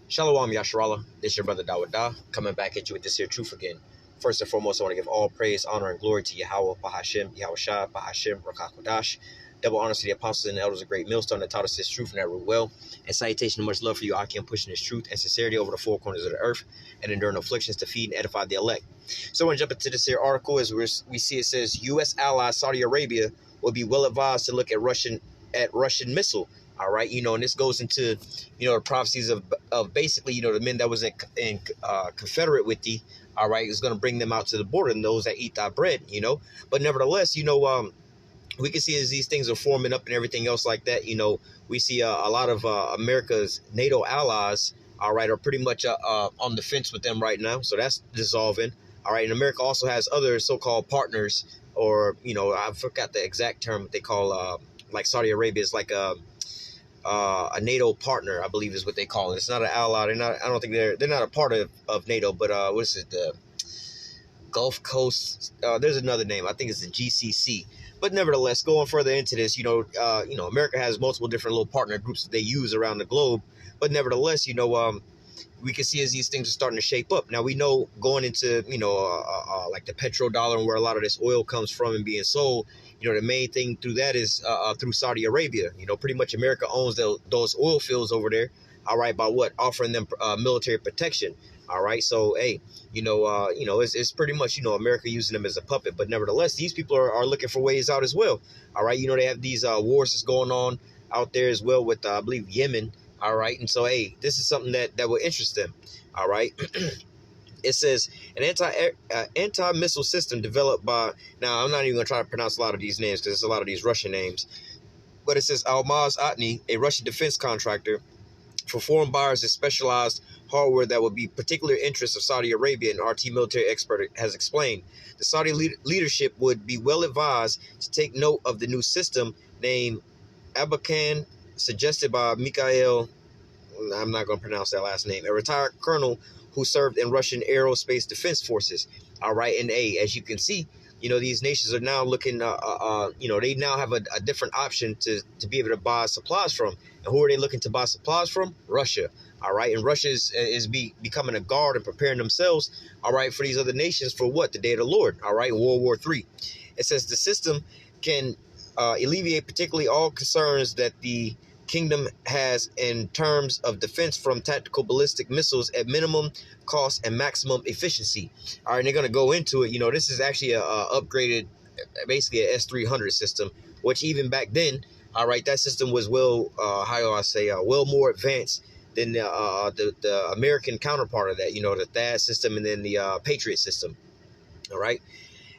Shalom Yasharallah, this is your brother Dawud Da, coming back at you with this here truth again. First and foremost, I want to give all praise, honor, and glory to Yahweh, Bahashem, Yahweh Shah, Bahashem, Rakakodash. Double honors to the apostles and the elders of Great Millstone that taught us this truth and that rule well. And salutation and much love for you, Akim, pushing this truth and sincerity over the four corners of the earth and enduring afflictions to feed and edify the elect. So I want to jump into this here article as we see it says, U.S. ally Saudi Arabia will be well advised to look at Russian missile. All right, and this goes into, the prophecies of basically, the men that was in Confederate with thee. All right, is going to bring them out to the border and those that eat thy bread, But nevertheless, we can see as these things are forming up and everything else like that, we see a lot of America's NATO allies, all right, are pretty much on the fence with them right now. So that's dissolving. All right, and America also has other so-called partners, or, I forgot the exact term that they call, like Saudi Arabia is like a NATO partner, I believe is what they call it. It's not an ally. I don't think they're not a part of NATO, but what is it? The Gulf Coast. There's another name. I think it's the GCC. But nevertheless, going further into this, America has multiple different little partner groups that they use around the globe. But nevertheless, we can see as these things are starting to shape up. Now we know going into like the petrodollar and where a lot of this oil comes from and being sold. The main thing through that is through Saudi Arabia. Pretty much America owns those oil fields over there. All right, by what? Offering them military protection. All right, so hey, it's pretty much America using them as a puppet. But nevertheless, these people are looking for ways out as well. All right, they have these wars that's going on out there as well with I believe Yemen. All right, and so hey, this is something that will interest them. All right. It says an anti-missile system developed by, now I'm not even going to try to pronounce a lot of these names because it's a lot of these Russian names, but it says Almaz Atni, a Russian defense contractor, for foreign buyers of specialized hardware that would be particular interest of Saudi Arabia, an RT military expert has explained. The Saudi leadership would be well advised to take note of the new system named Abakan, suggested by Mikhail, I'm not going to pronounce that last name, a retired colonel who served in Russian aerospace defense forces. All right. And as you can see, these nations are now looking, they now have a different option to be able to buy supplies from. And who are they looking to buy supplies from? Russia. All right. And Russia is becoming a guard and preparing themselves. All right. For these other nations for what? The day of the Lord. All right. World War III. It says the system can alleviate particularly all concerns that the kingdom has in terms of defense from tactical ballistic missiles at minimum cost and maximum efficiency. All right, and they're going to go into it. This is actually a upgraded, basically a S-300 system, which even back then, all right, that system was well more advanced than the American counterpart of that, the THAAD system and then the Patriot system. All right,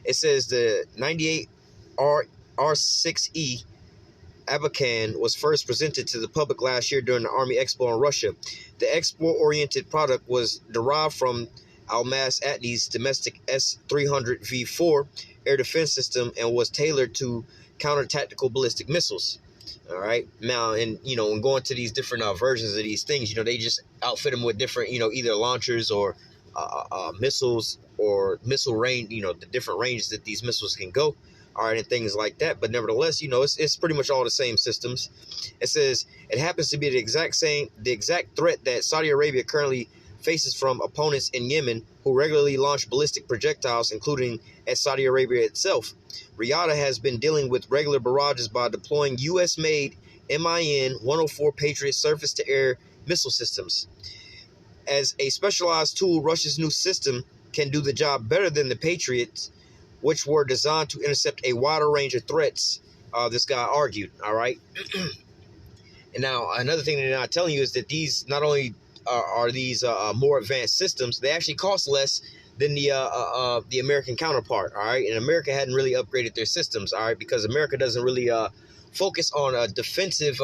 it says the 98 R6E Abakan was first presented to the public last year during the Army Expo in Russia. The export-oriented product was derived from Almaz Atni's domestic S-300V4 air defense system and was tailored to counter-tactical ballistic missiles. All right. Now, and when going to these different versions of these things, they just outfit them with different, either launchers or missiles or missile range, the different ranges that these missiles can go. All right, and things like that. But nevertheless, it's pretty much all the same systems. It says it happens to be the exact threat that Saudi Arabia currently faces from opponents in Yemen who regularly launch ballistic projectiles, including at Saudi Arabia itself. Riyadh has been dealing with regular barrages by deploying U.S.-made MIN-104 Patriot surface-to-air missile systems. As a specialized tool, Russia's new system can do the job better than the Patriots, which were designed to intercept a wider range of threats, this guy argued, all right? And now, another thing they're not telling you is that these not only are these more advanced systems, they actually cost less than the American counterpart, all right? And America hadn't really upgraded their systems, all right, because America doesn't really focus on defensive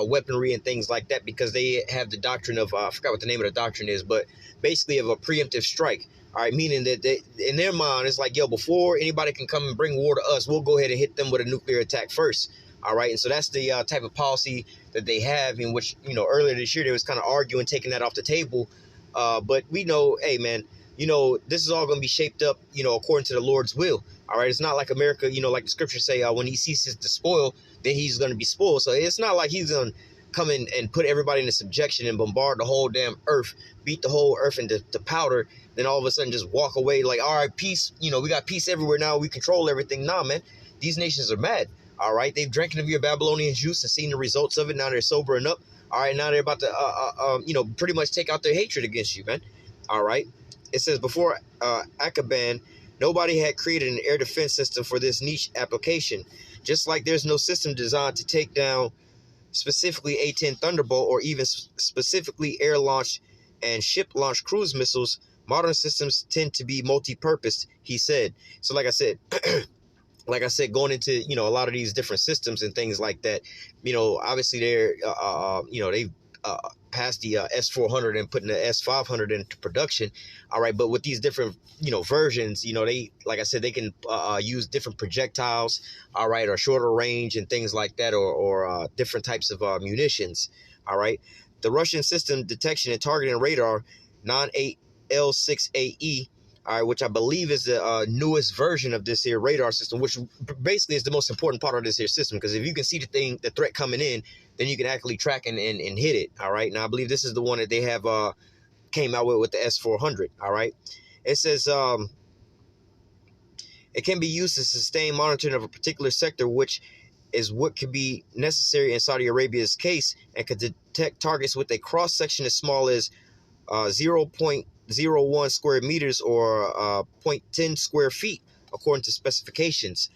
weaponry and things like that because they have the doctrine of, I forgot what the name of the doctrine is, but basically of a preemptive strike. All right, meaning that in their mind, it's like, before anybody can come and bring war to us, we'll go ahead and hit them with a nuclear attack first. All right, and so that's the type of policy that they have, in which, earlier this year they was kind of arguing, taking that off the table. But we know, hey, man, this is all going to be shaped up, according to the Lord's will. All right, it's not like America, like the scriptures say, when he ceases to spoil, then he's going to be spoiled. So it's not like he's going to come in and put everybody into subjection and bombard the whole damn earth, beat the whole earth into powder, then all of a sudden just walk away like, all right, peace, we got peace everywhere now, we control everything. Nah, man, these nations are mad, all right? They've drinking of your Babylonian juice and seen the results of it. Now they're sobering up, all right? Now they're about to, pretty much take out their hatred against you, man, all right? It says, before Akaban, nobody had created an air defense system for this niche application. Just like there's no system designed to take down specifically A-10 Thunderbolt or even specifically air-launched and ship-launched cruise missiles, modern systems tend to be multi-purpose, he said. So like I said, going into, a lot of these different systems and things like that, obviously they're, they've passed the S400 and putting the S500 into production. All right. But with these different, versions, they, like I said, they can use different projectiles, all right, or shorter range and things like that, or different types of munitions. All right. The Russian system detection and targeting radar 98L6AE, all right, which I believe is the newest version of this here radar system, which basically is the most important part of this here system, because if you can see the threat coming in, then you can actually track and hit it, all right? Now, I believe this is the one that they have came out with the S400, all right? It says it can be used to sustain monitoring of a particular sector, which is what could be necessary in Saudi Arabia's case, and could detect targets with a cross-section as small as 0.01 square meters or 0.10 square feet, according to specifications.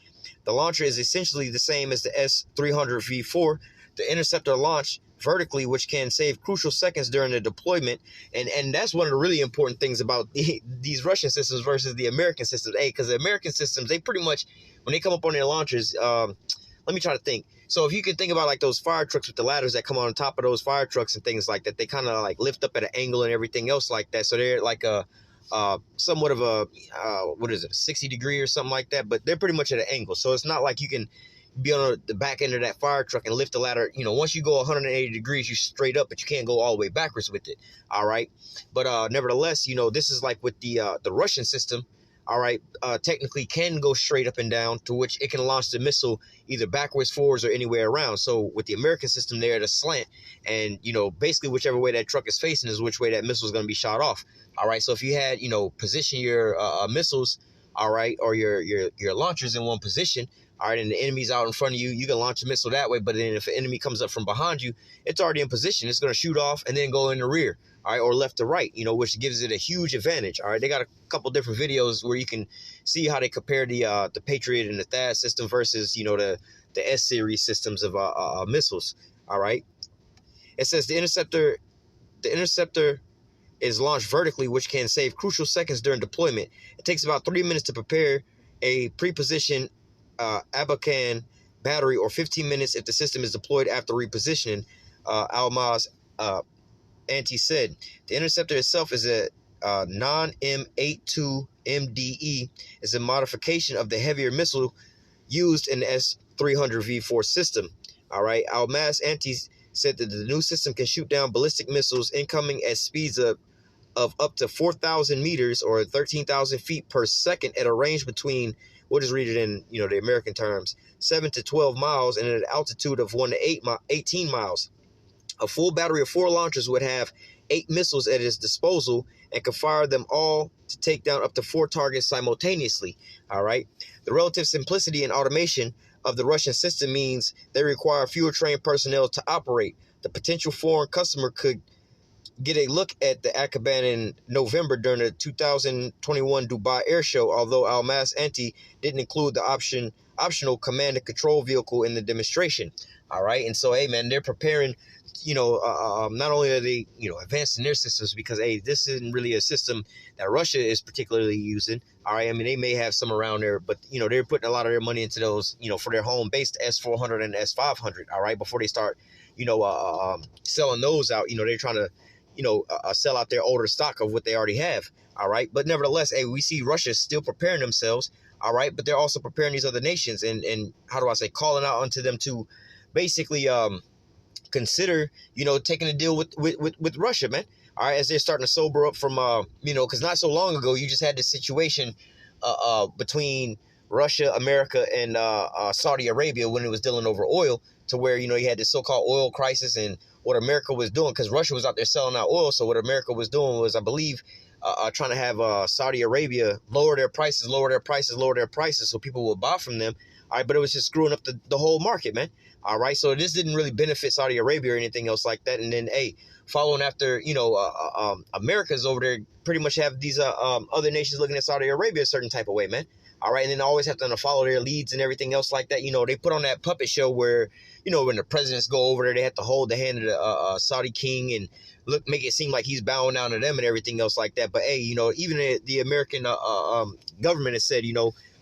The launcher is essentially the same as the S-300V4. The interceptor launched vertically, which can save crucial seconds during the deployment. And that's one of the really important things about these Russian systems versus the American systems. Because the American systems, they pretty much, when they come up on their launchers, let me try to think. So if you can think about like those fire trucks with the ladders that come on top of those fire trucks and things like that, they kind of like lift up at an angle and everything else like that. So they're like a somewhat of a, a 60 degree or something like that, but they're pretty much at an angle. So it's not like you can be on the back end of that fire truck and lift the ladder. Once you go 180 degrees, you straight up, but you can't go all the way backwards with it. All right. But nevertheless, this is like with the Russian system. All right, technically can go straight up and down, to which it can launch the missile either backwards, forwards, or anywhere around. So with the American system, they're at a slant, and basically whichever way that truck is facing is which way that missile is going to be shot off. All right, so if you had position your missiles, all right, or your launchers in one position, all right, and the enemy's out in front of you, you can launch a missile that way. But then if an enemy comes up from behind you, it's already in position. It's going to shoot off and then go in the rear. All right, or left to right, which gives it a huge advantage. All right, they got a couple different videos where you can see how they compare the Patriot and the THAAD system versus the S-series systems of missiles. All right, it says the interceptor is launched vertically, which can save crucial seconds during deployment. It takes about 3 minutes to prepare a pre-positioned Abakan battery, or 15 minutes if the system is deployed after repositioning. Almaz Anti said the interceptor itself is a non-M82 MDE, is a modification of the heavier missile used in the S-300V4 system. All right, Almaz Anti said that the new system can shoot down ballistic missiles incoming at speeds of up to 4,000 meters or 13,000 feet per second at a range between, what is rated in the American terms, 7 to 12 miles and at an altitude of 1 to 18 miles. A full battery of 4 launchers would have 8 missiles at its disposal and could fire them all to take down up to 4 targets simultaneously. All right. The relative simplicity and automation of the Russian system means they require fewer trained personnel to operate. The potential foreign customer could get a look at the Akaban in November during the 2021 Dubai Air Show, although Almaz Anti didn't include the optional command and control vehicle in the demonstration. All right. And so, hey, man, they're preparing. Not only are they, advancing their systems, because, hey, this isn't really a system that Russia is particularly using. All right. I mean, they may have some around there, but, they're putting a lot of their money into those, for their home-based S400 and S500. All right. Before they start, selling those out, they're trying to, sell out their older stock of what they already have. All right. But nevertheless, hey, we see Russia still preparing themselves. All right. But they're also preparing these other nations and how do I say, calling out onto them to basically, consider, taking a deal with Russia, man. All right, as they're starting to sober up from, because not so long ago, you just had this situation between Russia, America, and Saudi Arabia when it was dealing over oil, to where, you had this so-called oil crisis. And what America was doing, because Russia was out there selling out oil, so what America was doing was, I believe, trying to have Saudi Arabia lower their prices, so people will buy from them. All right, but it was just screwing up the whole market, man. All right, so this didn't really benefit Saudi Arabia or anything else like that. And then, hey, following after, America's over there, pretty much have these other nations looking at Saudi Arabia a certain type of way, man. All right, and then always have to follow their leads and everything else like that. They put on that puppet show where, when the presidents go over there, they have to hold the hand of the Saudi king and make it seem like he's bowing down to them and everything else like that. But hey, even the American government has said,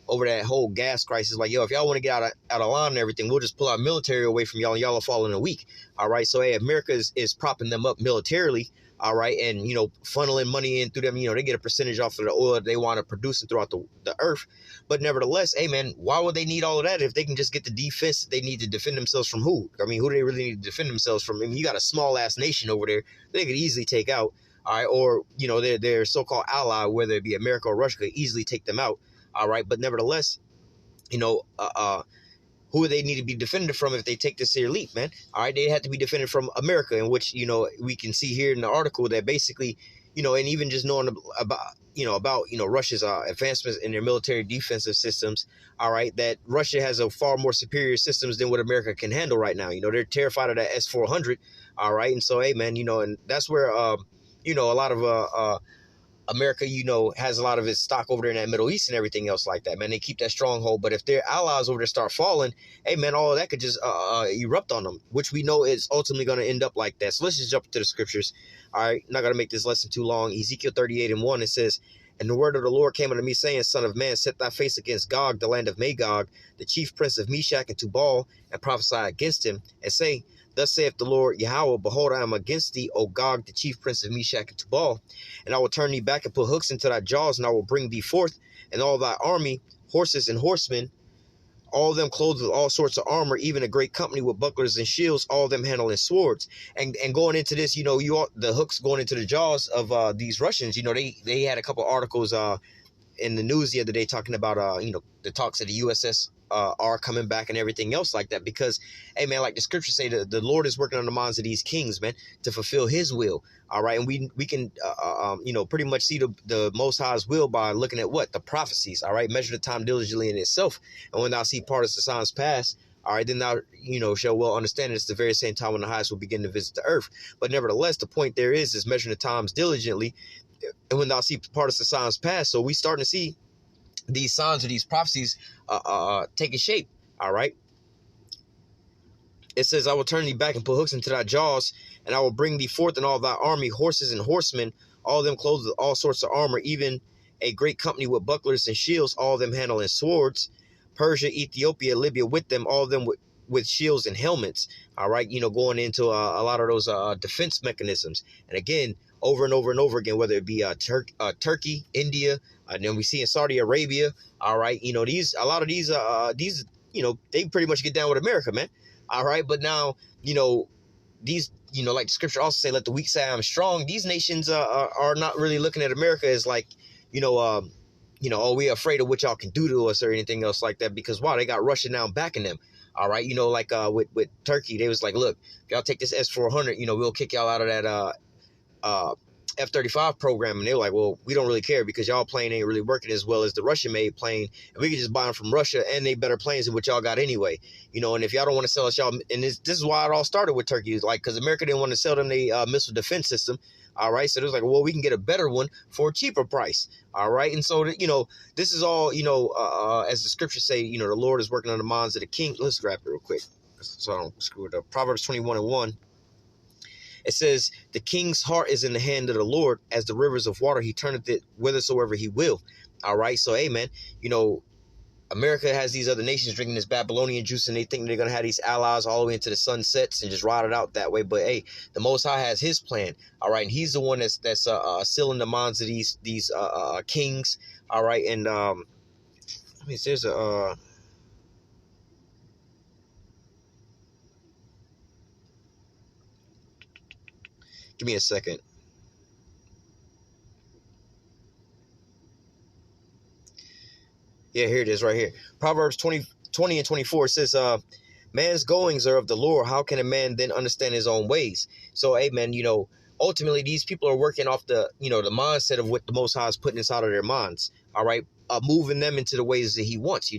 over that whole gas crisis, like, yo, if y'all want to get out of line and everything, we'll just pull our military away from y'all, and y'all will fall in a week. All right, so hey, America is propping them up militarily. All right, and funneling money in through them. They get a percentage off of the oil that they want to produce throughout the earth. But nevertheless, hey man, why would they need all of that if they can just get the defense that they need to defend themselves from who? I mean, who do they really need to defend themselves from? I mean, you got a small ass nation over there they could easily take out. All right, or their so-called ally, whether it be America or Russia, could easily take them out. All right, but nevertheless, who they need to be defended from if they take this here leap, man? All right, they have to be defended from America, in which, we can see here in the article that basically, and even just knowing about Russia's advancements in their military defensive systems, all right, that Russia has a far more superior systems than what America can handle right now. They're terrified of that S-400, all right, and so, hey, man, and that's where, a lot of America, has a lot of its stock over there in that Middle East and everything else like that, man. They keep that stronghold. But if their allies over there start falling, hey, man, all of that could just erupt on them, which we know is ultimately going to end up like that. So let's just jump into the scriptures. All right, not going to make this lesson too long. Ezekiel 38:1, it says, "And the word of the Lord came unto me, saying, Son of man, set thy face against Gog, the land of Magog, the chief prince of Meshach and Tubal, and prophesy against him, and say, Thus saith the Lord Yahweh, behold, I am against thee, O Gog, the chief prince of Meshach and Tubal, and I will turn thee back and put hooks into thy jaws, and I will bring thee forth, and all thy army, horses and horsemen, all of them clothed with all sorts of armor, even a great company with bucklers and shields, all of them handling swords." And going into this, the hooks going into the jaws of these Russians, they had a couple articles in the news the other day talking about the talks of the USS are coming back and everything else like that, because, hey man, like the scriptures say, the Lord is working on the minds of these kings, man, to fulfill his will. All right, and we can pretty much see the Most High's will by looking at what the prophecies. All right, measure the time diligently in itself, and when thou see part of the signs pass, all right, then thou shall well understand it's the very same time when the highest will begin to visit the earth. But nevertheless, the point there is measuring the times diligently, and when thou see part of the signs pass. So we starting to see these signs of these prophecies taking shape. All right, it says, "I will turn thee back and put hooks into thy jaws, and I will bring thee forth in all thy army, horses and horsemen, all of them clothed with all sorts of armor, even a great company with bucklers and shields, all of them handling swords. Persia, Ethiopia, Libya with them, all of them with shields and helmets." All right, going into a lot of those defense mechanisms. And again, over and over and over again, whether it be Turkey, India, and then we see in Saudi Arabia. All right, a lot of these, they pretty much get down with America, man. All right, but now, these, like the scripture also say, let the weak say I'm strong. These nations are not really looking at America as like, oh, we're afraid of what y'all can do to us or anything else like that, because wow, they got Russia now backing them. All right, like with Turkey, they was like, look, if y'all take this S-400, we'll kick y'all out of that F-35 program. And they were like, well, we don't really care because y'all plane ain't really working as well as the Russian-made plane, and we can just buy them from Russia, and they better planes than what y'all got anyway. And if y'all don't want to sell us y'all, and this is why it all started with Turkey, like, because America didn't want to sell them the missile defense system. All right, so it was like, well, we can get a better one for a cheaper price. All right, and so this is all as the scriptures say, the Lord is working on the minds of the king. Let's grab it real quick so I don't screw it up. Proverbs 21:1. It says, "The king's heart is in the hand of the Lord, as the rivers of water. He turneth it whithersoever he will." All right, so hey man, America has these other nations drinking this Babylonian juice, and they think they're going to have these allies all the way into the sunsets and just ride it out that way. But hey, the Most High has his plan. All right, and he's the one that's sealing the minds of these kings. All right, and there's a give me a second. Yeah, here it is right here. Proverbs 20 and 24 says, man's goings are of the Lord. How can a man then understand his own ways? So, hey, man, ultimately these people are working off the, the mindset of what the Most High is putting inside of their minds. All right. Moving them into the ways that he wants.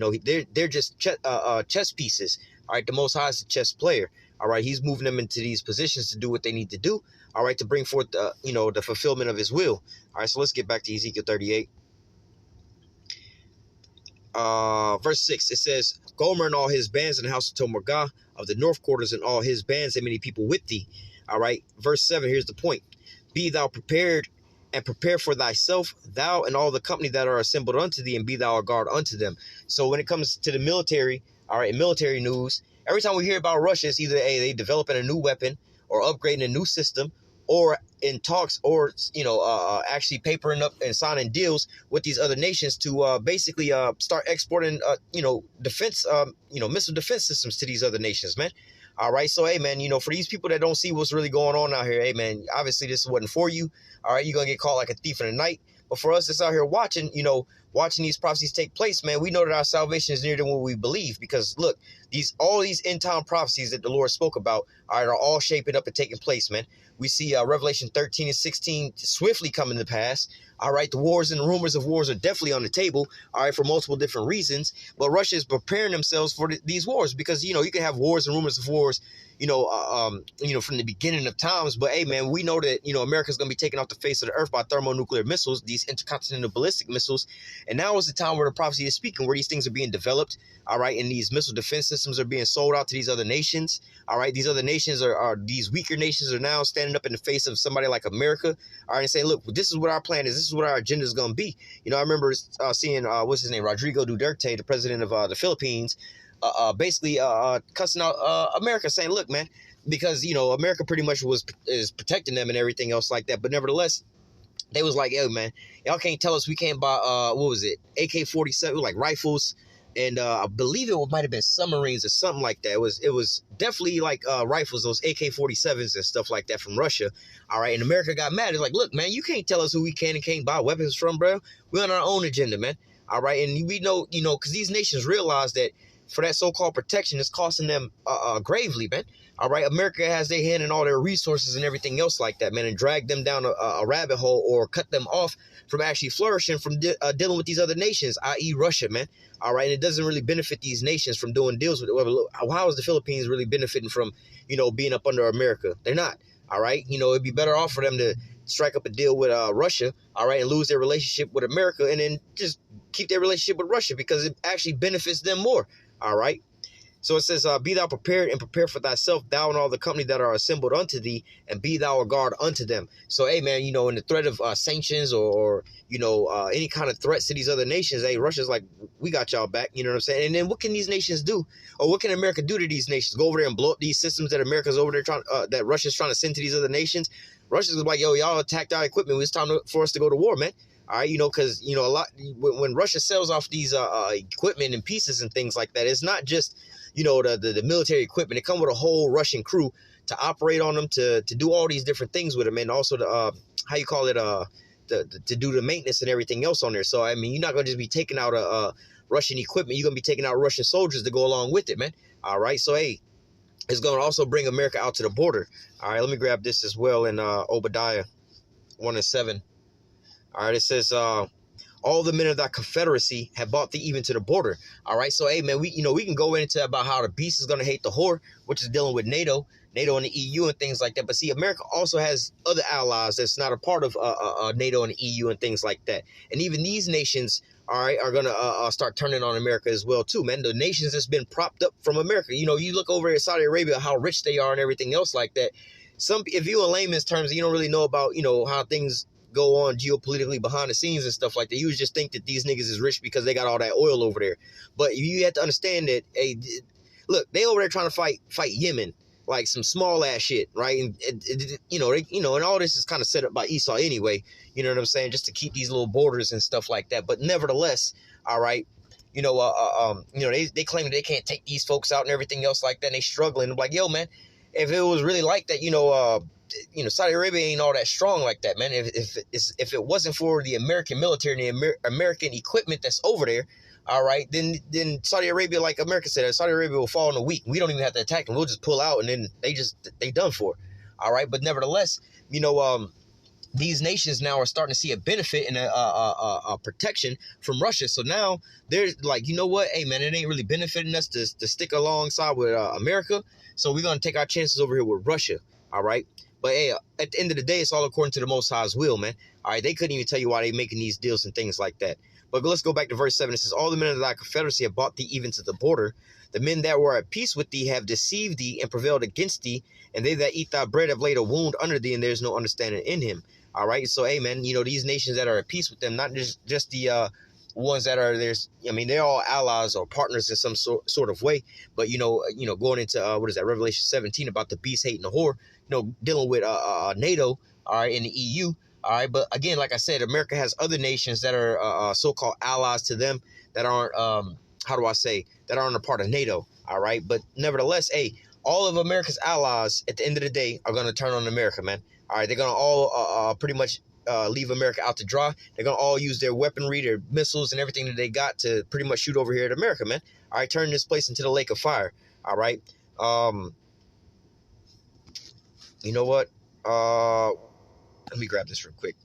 They're just chess pieces. All right. The Most High is a chess player. All right. He's moving them into these positions to do what they need to do. All right. To bring forth, the fulfillment of his will. All right. So let's get back to Ezekiel 38. Verse 6, it says, Gomer and all his bands in the house of Tomorgah of the north quarters and all his bands and many people with thee. All right. Verse 7, here's the point. Be thou prepared and prepare for thyself, thou and all the company that are assembled unto thee, and be thou a guard unto them. So when it comes to the military, all right, in military news, every time we hear about Russia, it's either they developing a new weapon or upgrading a new system, or in talks, or actually papering up and signing deals with these other nations to basically start exporting defense missile defense systems to these other nations, man. All right, so hey, man, for these people that don't see what's really going on out here, hey, man, obviously this wasn't for you. All right, you're gonna get caught like a thief in the night. But for us that's out here watching these prophecies take place, man, we know that our salvation is nearer than what we believe. Because look, all these end time prophecies that the Lord spoke about, all right, are all shaping up and taking place, man. We see Revelation 13 and 16 swiftly coming to pass. All right, the wars and the rumors of wars are definitely on the table, all right, for multiple different reasons. But Russia is preparing themselves for these wars because, you can have wars and rumors of wars, from the beginning of times. But, hey, man, we know that, America's going to be taken off the face of the earth by thermonuclear missiles, these intercontinental ballistic missiles. And now is the time where the prophecy is speaking, where these things are being developed, all right, and these missile defense systems are being sold out to these other nations. All right, these other nations these weaker nations are now standing up in the face of somebody like America, all right, and saying, look, this is what our plan is. This is what our agenda is going to be. I remember seeing, what's his name, Rodrigo Duterte, the president of the Philippines, basically cussing out America, saying, look, man, because, America pretty much is protecting them and everything else like that. But nevertheless, they was like, yo, man, y'all can't tell us we can't buy, AK-47, like rifles. And I believe it might have been submarines or something like that. It was definitely like rifles, those AK-47s and stuff like that from Russia. All right. And America got mad. It's like, look, man, you can't tell us who we can and can't buy weapons from, bro. We're on our own agenda, man. All right. And we know, because these nations realize that for that so-called protection, it's costing them gravely, man. All right. America has their hand in all their resources and everything else like that, man, and drag them down a rabbit hole or cut them off from actually flourishing from dealing with these other nations, i.e. Russia, man. All right. And it doesn't really benefit these nations from doing deals with it. How is the Philippines really benefiting from, being up under America? They're not. All right. It'd be better off for them to strike up a deal with Russia. All right. And lose their relationship with America and then just keep their relationship with Russia because it actually benefits them more. All right. So it says, be thou prepared and prepare for thyself, thou and all the company that are assembled unto thee, and be thou a guard unto them. So, hey, man, in the threat of sanctions or any kind of threats to these other nations, hey, Russia's like, we got y'all back. You know what I'm saying? And then what can these nations do? Or what can America do to these nations? Go over there and blow up these systems that America's over there that Russia's trying to send to these other nations? Russia's like, yo, y'all attacked our equipment. It's time for us to go to war, man. All right, because, a lot when Russia sells off these equipment and pieces and things like that, it's not just, the military equipment. It comes with a whole Russian crew to operate on them, to do all these different things with them. And also to do the maintenance and everything else on there. So, I mean, you're not going to just be taking out Russian equipment. You're going to be taking out Russian soldiers to go along with it, man. All right. So, hey, it's going to also bring America out to the border. All right. Let me grab this as well in Obadiah 1:7. All right. It says, all the men of that confederacy have bought thee even to the border. All right. So, hey, man, we can go into about how the beast is going to hate the whore, which is dealing with NATO and the EU and things like that. But see, America also has other allies that's not a part of NATO and the EU and things like that. And even these nations, all right, are going to start turning on America as well, too, man. The nations that's been propped up from America. You look over at Saudi Arabia, how rich they are and everything else like that. If you in layman's terms, you don't really know about, how things go on geopolitically behind the scenes and stuff like that. You would just think that these niggas is rich because they got all that oil over there. But you have to understand that, hey, look, they over there trying to fight Yemen, like some small ass shit, right? And and all this is kind of set up by Esau anyway. You know what I'm saying? Just to keep these little borders and stuff like that. But nevertheless, all right, they claim that they can't take these folks out and everything else like that. And they struggling. I'm like, yo, man, if it was really like that, Saudi Arabia ain't all that strong like that, man. If it wasn't for the American military and the American equipment that's over there, All right, then Saudi Arabia, like America said, Saudi Arabia will fall in a week. We don't even have to attack them. We'll just pull out, and then they done for. All right, but nevertheless, these nations now are starting to see a benefit and a protection from Russia. So now they're like, you know what? Hey, man, it ain't really benefiting us to stick alongside with America. So we're going to take our chances over here with Russia. All right. But hey, at the end of the day, it's all according to the Most High's will, man. All right. They couldn't even tell you why they making these deals and things like that. But let's go back to verse 7. It says, all the men of thy confederacy have bought thee even to the border. The men that were at peace with thee have deceived thee and prevailed against thee. And they that eat thy bread have laid a wound under thee, and there is no understanding in him. All right. So, hey, man, these nations that are at peace with them, not just the ones that are there's, they're all allies or partners in some sort of way. But, going into what is that, Revelation 17 about the beast hating the whore, dealing with NATO, all right, in the EU. All right. But again, like I said, America has other nations that are so-called allies to them that aren't, that aren't a part of NATO. All right. But nevertheless, hey, all of America's allies at the end of the day are going to turn on America, man. All right, they're going to all pretty much leave America out to dry. They're going to all use their weaponry, their missiles, and everything that they got to pretty much shoot over here at America, man. All right, turn this place into the lake of fire. All right. You know what? Let me grab this real quick.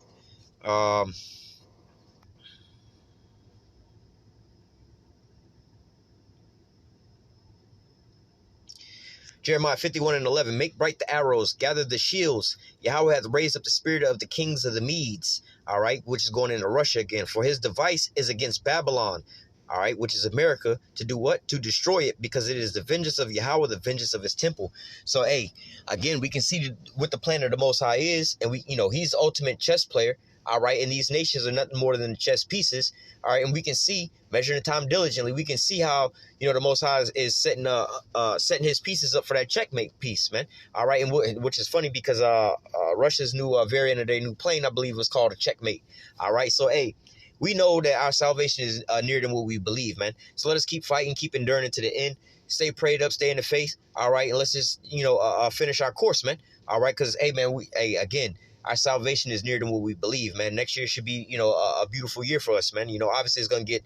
Jeremiah 51:11, make bright the arrows, gather the shields. Yahweh hath raised up the spirit of the kings of the Medes, all right, which is going into Russia again. For his device is against Babylon, all right, which is America, to do what? To destroy it, because it is the vengeance of Yahweh, the vengeance of his temple. So, hey, again, we can see what the plan of the Most High is, and he's the ultimate chess player. All right, and these nations are nothing more than chess pieces. All right, and we can see, measuring the time diligently, we can see how the Most High is setting his pieces up for that checkmate piece, man. All right, and which is funny because Russia's new variant of their new plane, I believe, was called a checkmate. All right, so hey, we know that our salvation is nearer than what we believe, man. So let us keep fighting, keep enduring to the end. Stay prayed up, stay in the faith. All right, and let's just finish our course, man. All right, because hey, man, again, our salvation is nearer than what we believe, man. Next year should be, a beautiful year for us, man. Obviously it's going to get,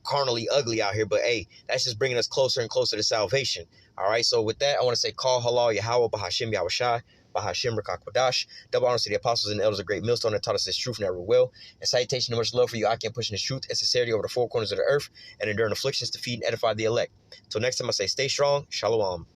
carnally ugly out here, but hey, that's just bringing us closer and closer to salvation. All right. So with that, I want to say, call halal Yahweh, Bahashim Yahushai, Bahashim Rakakwadash. Double honors to the apostles and the elders of Great Millstone that taught us this truth and ever will. And salutation and much love for you. I can pushing this truth and sincerity over the four corners of the earth and enduring afflictions to feed and edify the elect. Until next time, I say, stay strong. Shalom.